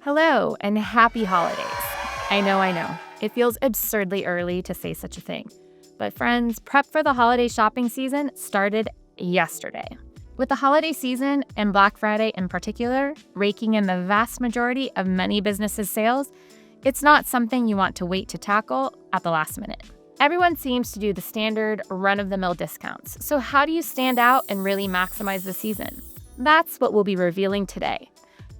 Hello and happy holidays. I know. It feels absurdly early to say such a thing. But friends, prep for the holiday shopping season started yesterday. With the holiday season and Black Friday in particular raking in the vast majority of many businesses' sales, it's not something you want to wait to tackle at the last minute. Everyone seems to do the standard run-of-the-mill discounts. So how do you stand out and really maximize the season? That's what we'll be revealing today.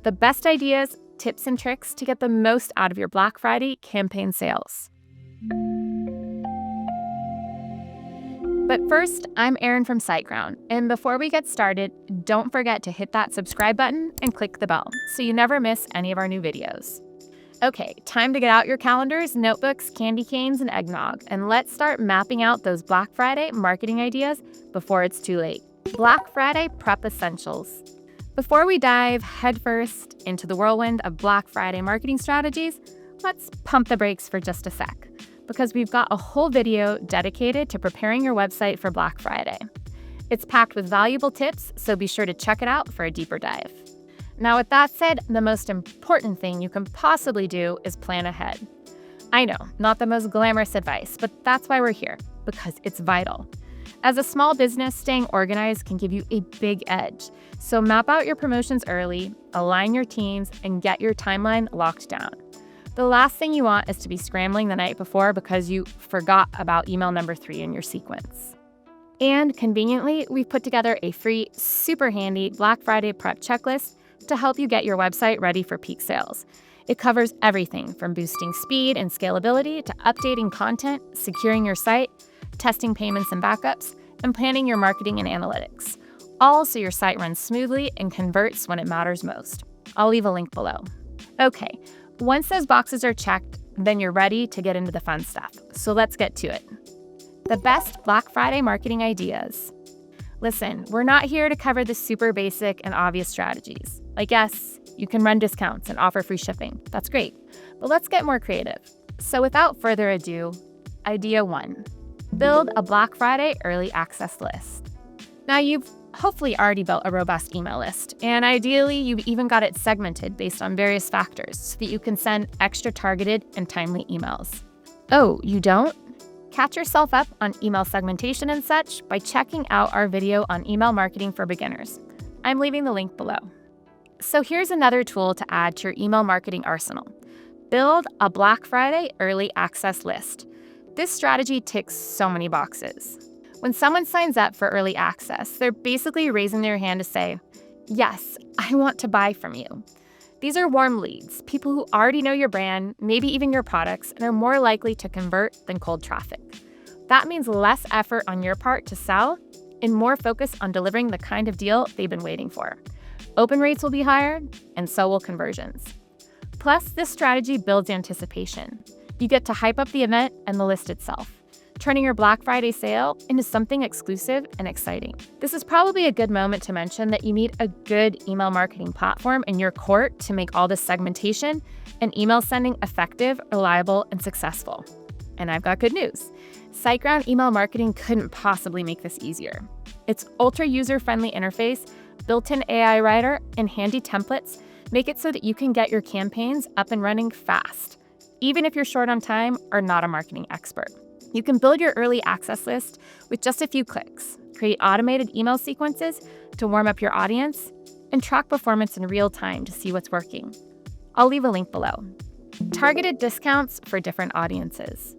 The best ideas, tips, and tricks to get the most out of your Black Friday campaign sales. But first, I'm Erin from SiteGround, and before we get started, don't forget to hit that subscribe button and click the bell so you never miss any of our new videos. Okay, time to get out your calendars, notebooks, candy canes, and eggnog, and let's start mapping out those Black Friday marketing ideas before it's too late. Black Friday prep essentials. Before we dive headfirst into the whirlwind of Black Friday marketing strategies, let's pump the brakes for just a sec, because we've got a whole video dedicated to preparing your website for Black Friday. It's packed with valuable tips, so be sure to check it out for a deeper dive. Now, with that said, the most important thing you can possibly do is plan ahead. I know, not the most glamorous advice, but that's why we're here, because it's vital. As a small business, staying organized can give you a big edge. So map out your promotions early, align your teams, and get your timeline locked down. The last thing you want is to be scrambling the night before because you forgot about email number 3 in your sequence. And conveniently, we've put together a free, super handy Black Friday prep checklist to help you get your website ready for peak sales. It covers everything from boosting speed and scalability to updating content, securing your site, testing payments and backups, and planning your marketing and analytics, all so your site runs smoothly and converts when it matters most. I'll leave a link below. Okay, once those boxes are checked, then you're ready to get into the fun stuff. So let's get to it. The best Black Friday marketing ideas. Listen, we're not here to cover the super basic and obvious strategies. Like, yes, you can run discounts and offer free shipping. That's great. But let's get more creative. So without further ado, idea 1. Build a Black Friday early access list. Now, you've hopefully already built a robust email list, and ideally, you've even got it segmented based on various factors so that you can send extra targeted and timely emails. Oh, you don't? Catch yourself up on email segmentation and such by checking out our video on email marketing for beginners. I'm leaving the link below. So here's another tool to add to your email marketing arsenal. Build a Black Friday early access list. This strategy ticks so many boxes. When someone signs up for early access, they're basically raising their hand to say, yes, I want to buy from you. These are warm leads, people who already know your brand, maybe even your products, and are more likely to convert than cold traffic. That means less effort on your part to sell and more focus on delivering the kind of deal they've been waiting for. Open rates will be higher, and so will conversions. Plus, this strategy builds anticipation. You get to hype up the event and the list itself, turning your Black Friday sale into something exclusive and exciting. This is probably a good moment to mention that you need a good email marketing platform in your court to make all this segmentation and email sending effective, reliable, and successful. And I've got good news. SiteGround email marketing couldn't possibly make this easier. Its ultra user-friendly interface, built-in AI writer, and handy templates make it so that you can get your campaigns up and running fast, even if you're short on time or not a marketing expert. You can build your early access list with just a few clicks, create automated email sequences to warm up your audience, and track performance in real time to see what's working. I'll leave a link below. Targeted discounts for different audiences.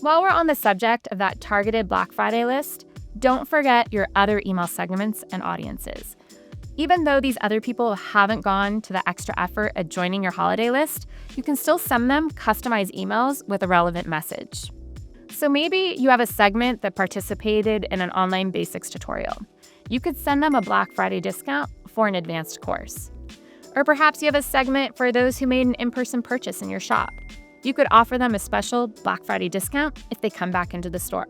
While we're on the subject of that targeted Black Friday list, don't forget your other email segments and audiences. Even though these other people haven't gone to the extra effort at joining your holiday list, you can still send them customized emails with a relevant message. So maybe you have a segment that participated in an online basics tutorial. You could send them a Black Friday discount for an advanced course. Or perhaps you have a segment for those who made an in-person purchase in your shop. You could offer them a special Black Friday discount if they come back into the store.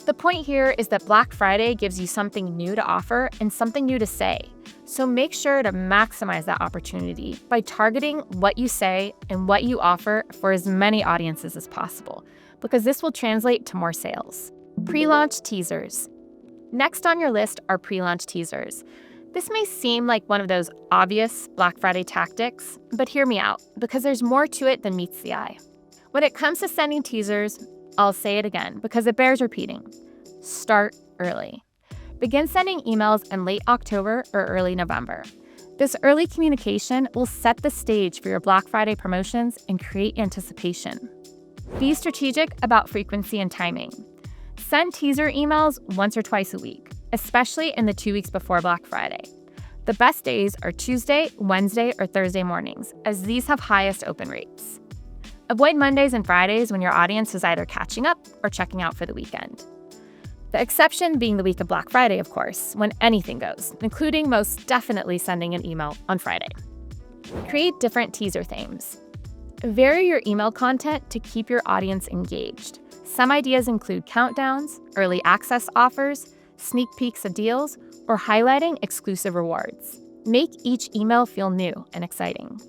The point here is that Black Friday gives you something new to offer and something new to say. So make sure to maximize that opportunity by targeting what you say and what you offer for as many audiences as possible, because this will translate to more sales. Pre-launch teasers. Next on your list are pre-launch teasers. This may seem like one of those obvious Black Friday tactics, but hear me out, because there's more to it than meets the eye. When it comes to sending teasers, I'll say it again because it bears repeating. Start early. Begin sending emails in late October or early November. This early communication will set the stage for your Black Friday promotions and create anticipation. Be strategic about frequency and timing. Send teaser emails once or twice a week, especially in the 2 weeks before Black Friday. The best days are Tuesday, Wednesday, or Thursday mornings, as these have highest open rates. Avoid Mondays and Fridays when your audience is either catching up or checking out for the weekend. The exception being the week of Black Friday, of course, when anything goes, including most definitely sending an email on Friday. Create different teaser themes. Vary your email content to keep your audience engaged. Some ideas include countdowns, early access offers, sneak peeks of deals, or highlighting exclusive rewards. Make each email feel new and exciting.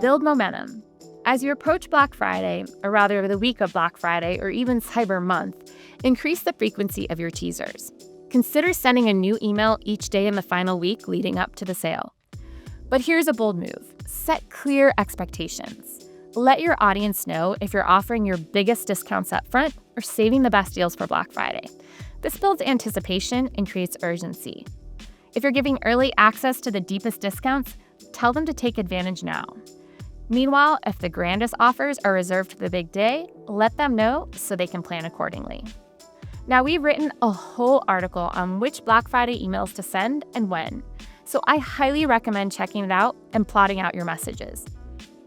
Build momentum. As you approach Black Friday, or rather the week of Black Friday or even Cyber Month, increase the frequency of your teasers. Consider sending a new email each day in the final week leading up to the sale. But here's a bold move. Set clear expectations. Let your audience know if you're offering your biggest discounts up front or saving the best deals for Black Friday. This builds anticipation and creates urgency. If you're giving early access to the deepest discounts, tell them to take advantage now. Meanwhile, if the grandest offers are reserved for the big day, let them know so they can plan accordingly. Now, we've written a whole article on which Black Friday emails to send and when, so I highly recommend checking it out and plotting out your messages.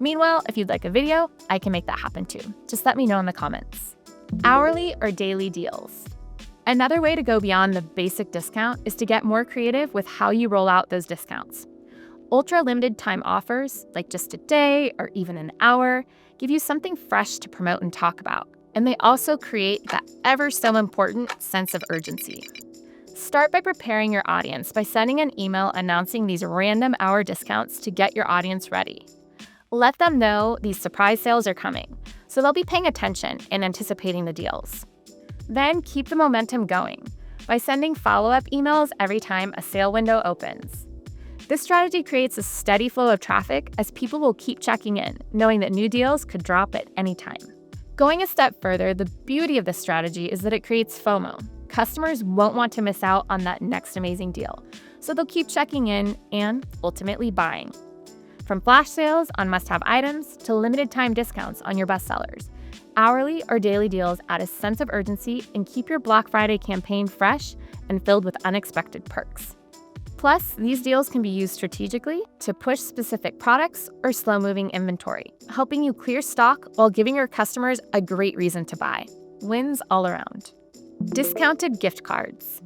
Meanwhile, if you'd like a video, I can make that happen too. Just let me know in the comments. Hourly or daily deals. Another way to go beyond the basic discount is to get more creative with how you roll out those discounts. Ultra limited time offers, like just a day or even an hour, give you something fresh to promote and talk about. And they also create that ever so important sense of urgency. Start by preparing your audience by sending an email announcing these random hour discounts to get your audience ready. Let them know these surprise sales are coming, so they'll be paying attention and anticipating the deals. Then keep the momentum going by sending follow-up emails every time a sale window opens. This strategy creates a steady flow of traffic as people will keep checking in, knowing that new deals could drop at any time. Going a step further, the beauty of this strategy is that it creates FOMO. Customers won't want to miss out on that next amazing deal, so they'll keep checking in and ultimately buying. From flash sales on must-have items to limited-time discounts on your bestsellers, hourly or daily deals add a sense of urgency and keep your Black Friday campaign fresh and filled with unexpected perks. Plus, these deals can be used strategically to push specific products or slow-moving inventory, helping you clear stock while giving your customers a great reason to buy. Wins all around. Discounted gift cards.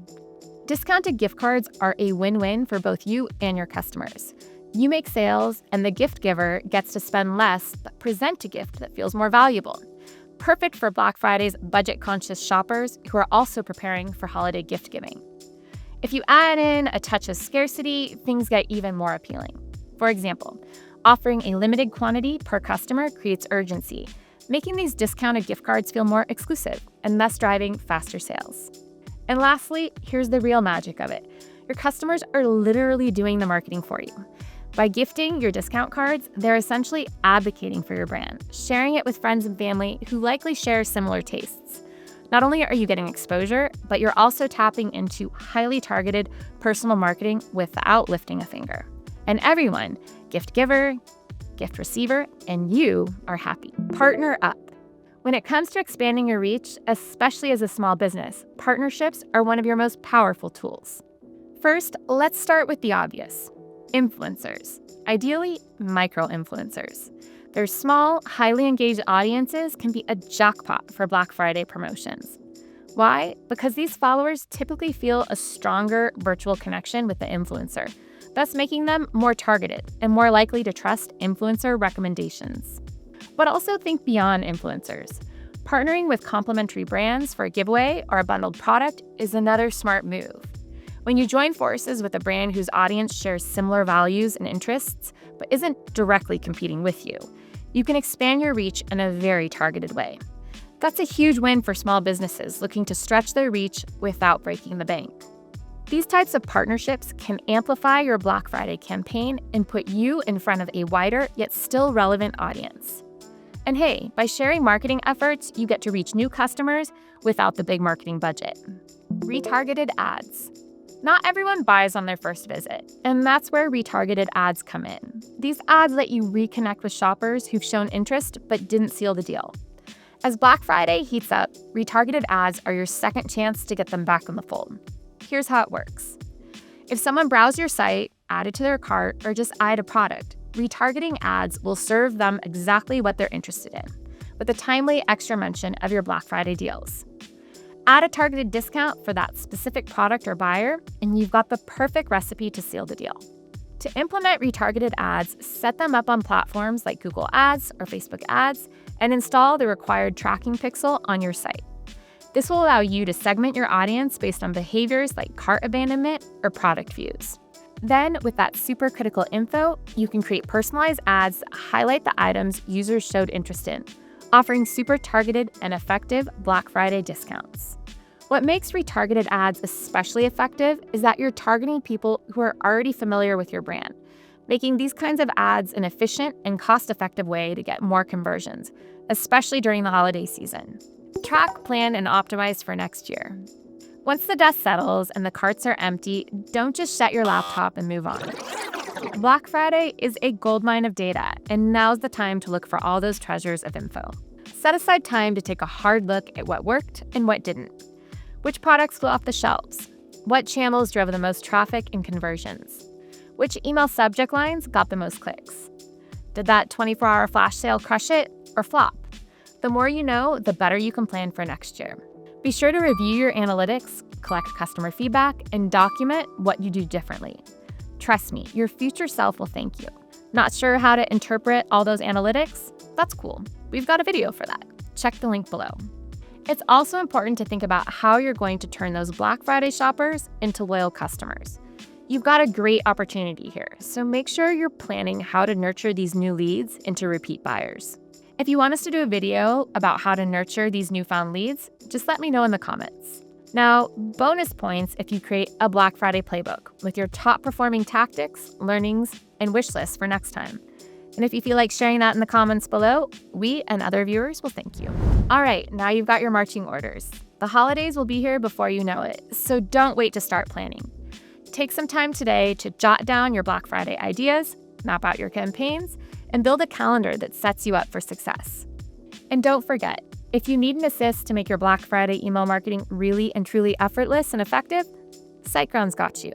Discounted gift cards are a win-win for both you and your customers. You make sales, and the gift giver gets to spend less but present a gift that feels more valuable. Perfect for Black Friday's budget-conscious shoppers who are also preparing for holiday gift giving. If you add in a touch of scarcity, things get even more appealing. For example, offering a limited quantity per customer creates urgency, making these discounted gift cards feel more exclusive and thus driving faster sales. And lastly, here's the real magic of it. Your customers are literally doing the marketing for you. By gifting your discount cards, they're essentially advocating for your brand, sharing it with friends and family who likely share similar tastes. Not only are you getting exposure, but you're also tapping into highly targeted personal marketing without lifting a finger. And everyone, gift giver, gift receiver, and you are happy. Partner up. When it comes to expanding your reach, especially as a small business, partnerships are one of your most powerful tools. First, let's start with the obvious. Influencers, ideally micro-influencers. Their small, highly engaged audiences can be a jackpot for Black Friday promotions. Why? Because these followers typically feel a stronger virtual connection with the influencer, thus making them more targeted and more likely to trust influencer recommendations. But also think beyond influencers. Partnering with complementary brands for a giveaway or a bundled product is another smart move. When you join forces with a brand whose audience shares similar values and interests, but isn't directly competing with you, you can expand your reach in a very targeted way. That's a huge win for small businesses looking to stretch their reach without breaking the bank. These types of partnerships can amplify your Black Friday campaign and put you in front of a wider yet still relevant audience. And hey, by sharing marketing efforts, you get to reach new customers without the big marketing budget. Retargeted ads. Not everyone buys on their first visit, and that's where retargeted ads come in. These ads let you reconnect with shoppers who've shown interest but didn't seal the deal. As Black Friday heats up, retargeted ads are your second chance to get them back in the fold. Here's how it works. If someone browsed your site, added to their cart, or just eyed a product, retargeting ads will serve them exactly what they're interested in, with a timely extra mention of your Black Friday deals. Add a targeted discount for that specific product or buyer, and you've got the perfect recipe to seal the deal. To implement retargeted ads, set them up on platforms like Google Ads or Facebook Ads, and install the required tracking pixel on your site. This will allow you to segment your audience based on behaviors like cart abandonment or product views. Then, with that super critical info, you can create personalized ads that highlight the items users showed interest in, offering super targeted and effective Black Friday discounts. What makes retargeted ads especially effective is that you're targeting people who are already familiar with your brand, making these kinds of ads an efficient and cost-effective way to get more conversions, especially during the holiday season. Track, plan, and optimize for next year. Once the dust settles and the carts are empty, don't just shut your laptop and move on. Black Friday is a goldmine of data, and now's the time to look for all those treasures of info. Set aside time to take a hard look at what worked and what didn't. Which products flew off the shelves? What channels drove the most traffic and conversions? Which email subject lines got the most clicks? Did that 24-hour flash sale crush it or flop? The more you know, the better you can plan for next year. Be sure to review your analytics, collect customer feedback, and document what you do differently. Trust me, your future self will thank you. Not sure how to interpret all those analytics? That's cool. We've got a video for that. Check the link below. It's also important to think about how you're going to turn those Black Friday shoppers into loyal customers. You've got a great opportunity here, so make sure you're planning how to nurture these new leads into repeat buyers. If you want us to do a video about how to nurture these newfound leads, just let me know in the comments. Now, bonus points if you create a Black Friday playbook with your top performing tactics, learnings, and wish lists for next time. And if you feel like sharing that in the comments below, we and other viewers will thank you. All right, now you've got your marching orders. The holidays will be here before you know it, so don't wait to start planning. Take some time today to jot down your Black Friday ideas, map out your campaigns, and build a calendar that sets you up for success. And don't forget, if you need an assist to make your Black Friday email marketing really and truly effortless and effective, SiteGround's got you.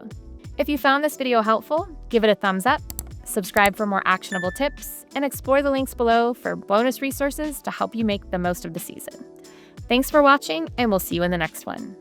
If you found this video helpful, give it a thumbs up, subscribe for more actionable tips, and explore the links below for bonus resources to help you make the most of the season. Thanks for watching, and we'll see you in the next one.